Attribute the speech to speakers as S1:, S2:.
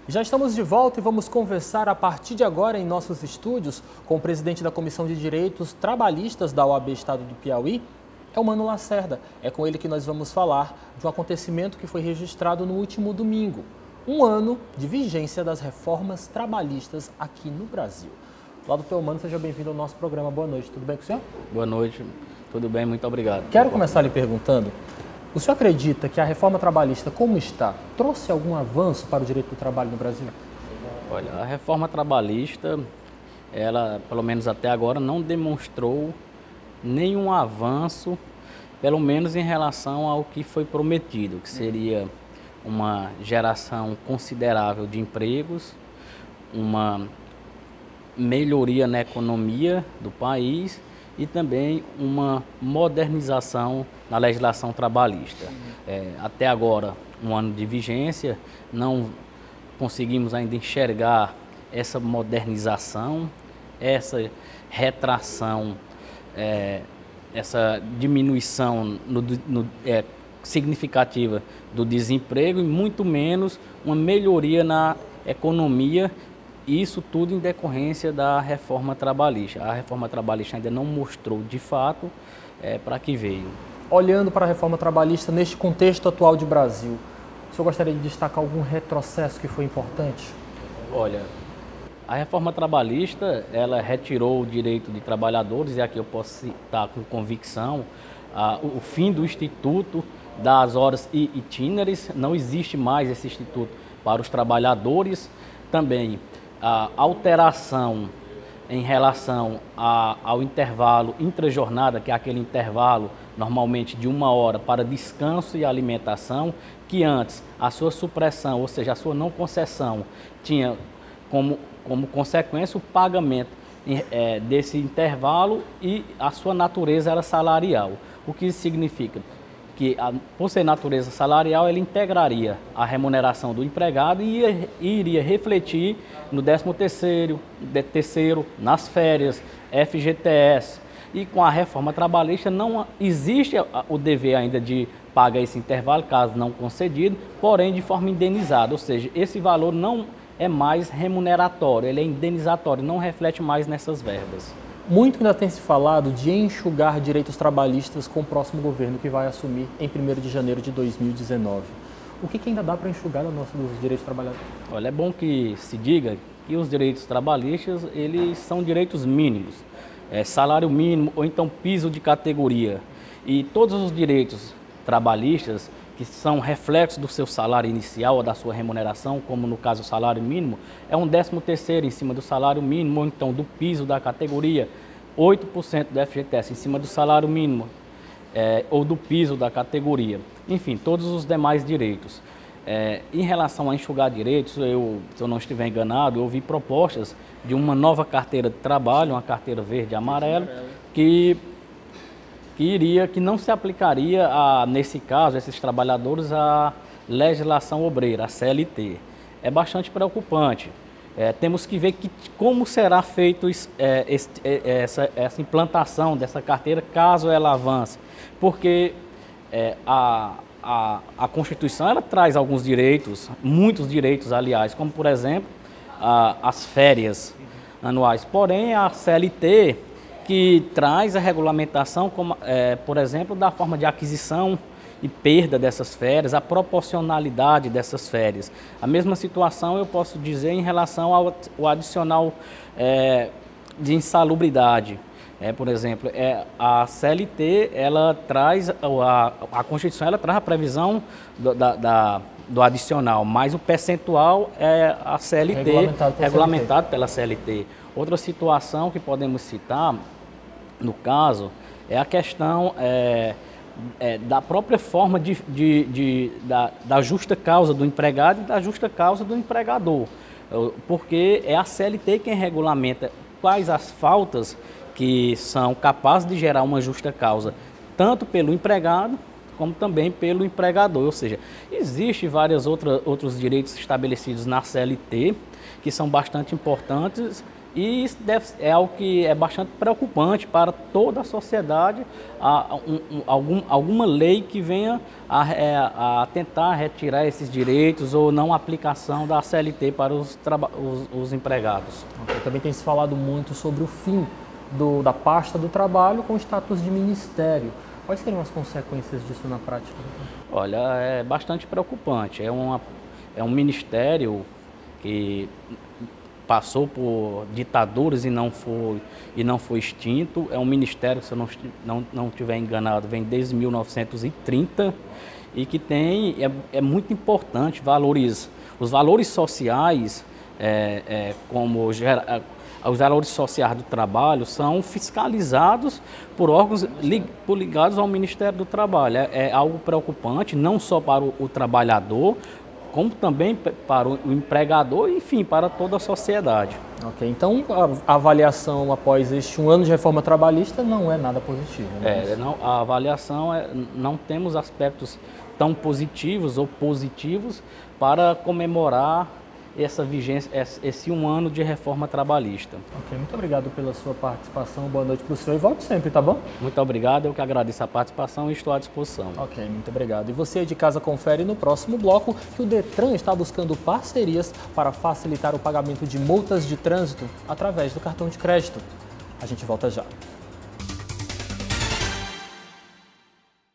S1: Já estamos de volta e vamos conversar a partir de agora em nossos estúdios com o presidente da Comissão de Direitos Trabalhistas da OAB Estado do Piauí, é o Mano Lacerda. É com ele que nós vamos falar de um acontecimento que foi registrado no último domingo. Um ano de vigência das reformas trabalhistas aqui no Brasil. Lá do Mano, seja bem-vindo ao nosso programa. Boa noite, tudo bem com o senhor?
S2: Boa noite, tudo bem, muito obrigado.
S1: Quero começar lhe perguntando, o senhor acredita que a reforma trabalhista, como está, trouxe algum avanço para o direito do trabalho no Brasil?
S2: Olha, a reforma trabalhista, ela, pelo menos até agora, não demonstrou nenhum avanço, pelo menos em relação ao que foi prometido, que seria uma geração considerável de empregos, uma melhoria na economia do país e também uma modernização na legislação trabalhista. Até agora, um ano de vigência, não conseguimos ainda enxergar essa modernização, essa retração, essa diminuição significativa do desemprego e muito menos uma melhoria na economia. Isso tudo em decorrência da reforma trabalhista. A reforma trabalhista ainda não mostrou de fato para que veio.
S1: Olhando para a reforma trabalhista neste contexto atual de Brasil, o senhor gostaria de destacar algum retrocesso que foi importante?
S2: Olha, a reforma trabalhista, ela retirou o direito de trabalhadores, e aqui eu posso citar com convicção, o fim do Instituto das Horas Itinerárias. Não existe mais esse instituto para os trabalhadores. Também a alteração em relação ao intervalo intrajornada, que é aquele intervalo normalmente de 1 hora para descanso e alimentação, que antes a sua supressão, ou seja, a sua não concessão, tinha como consequência o pagamento desse intervalo e a sua natureza era salarial. O que isso significa? Que, por ser natureza salarial, ele integraria a remuneração do empregado e iria refletir no 13º, nas férias, FGTS. E com a reforma trabalhista não existe o dever ainda de pagar esse intervalo, caso não concedido, porém de forma indenizada, ou seja, esse valor não é mais remuneratório, ele é indenizatório, não reflete mais nessas verbas.
S1: Muito ainda tem se falado de enxugar direitos trabalhistas com o próximo governo que vai assumir em 1º de janeiro de 2019. O que ainda dá para enxugar dos direitos trabalhadores?
S2: Olha, é bom que se diga que os direitos trabalhistas, eles são direitos mínimos, salário mínimo ou então piso de categoria. E todos os direitos trabalhistas que são reflexos do seu salário inicial ou da sua remuneração, como no caso o salário mínimo, é um 13º em cima do salário mínimo, ou então do piso da categoria, 8% do FGTS em cima do salário mínimo, ou do piso da categoria. Enfim, todos os demais direitos. Em relação a enxugar direitos, se eu não estiver enganado, eu ouvi propostas de uma nova carteira de trabalho, uma carteira verde e amarela, que não se aplicaria, nesse caso, esses trabalhadores, a legislação obreira, a CLT. É bastante preocupante. Temos que ver como será feito essa implantação dessa carteira, caso ela avance. Porque a Constituição ela traz alguns direitos, muitos direitos, aliás, como, por exemplo, as férias anuais. Porém, a CLT que traz a regulamentação, como, por exemplo, da forma de aquisição e perda dessas férias, a proporcionalidade dessas férias. A mesma situação eu posso dizer em relação ao adicional de insalubridade. Por exemplo, a CLT, ela traz, a Constituição ela traz a previsão do adicional, mas o percentual é a CLT, regulamentado pela CLT. Outra situação que podemos citar, no caso, é a questão da própria forma da justa causa do empregado e da justa causa do empregador, porque é a CLT quem regulamenta quais as faltas que são capazes de gerar uma justa causa, tanto pelo empregado como também pelo empregador. Ou seja, existem vários outros direitos estabelecidos na CLT, que são bastante importantes, e isso é algo que é bastante preocupante para toda a sociedade, alguma lei que venha a tentar retirar esses direitos ou não aplicação da CLT para os empregados.
S1: Também tem se falado muito sobre o fim da pasta do trabalho com status de ministério. Quais seriam as consequências disso na prática?
S2: Olha, é bastante preocupante. É um ministério que passou por ditaduras e não foi extinto. É um ministério, se eu não estiver enganado, vem desde 1930 e que é muito importante os valores sociais, como os valores sociais do trabalho são fiscalizados por órgãos ligados ao Ministério do Trabalho. É algo preocupante, não só para o trabalhador, como também para o empregador e, enfim, para toda a sociedade.
S1: Ok, então a avaliação após um ano de reforma trabalhista não é nada positiva, né?
S2: A avaliação não temos aspectos tão positivos ou positivos para comemorar essa vigência, esse 1 ano de reforma trabalhista.
S1: Ok, muito obrigado pela sua participação, boa noite para o senhor e volte sempre, tá bom?
S2: Muito obrigado, eu que agradeço a participação e estou à disposição.
S1: Ok, muito obrigado. E você de casa confere no próximo bloco que o Detran está buscando parcerias para facilitar o pagamento de multas de trânsito através do cartão de crédito. A gente volta já.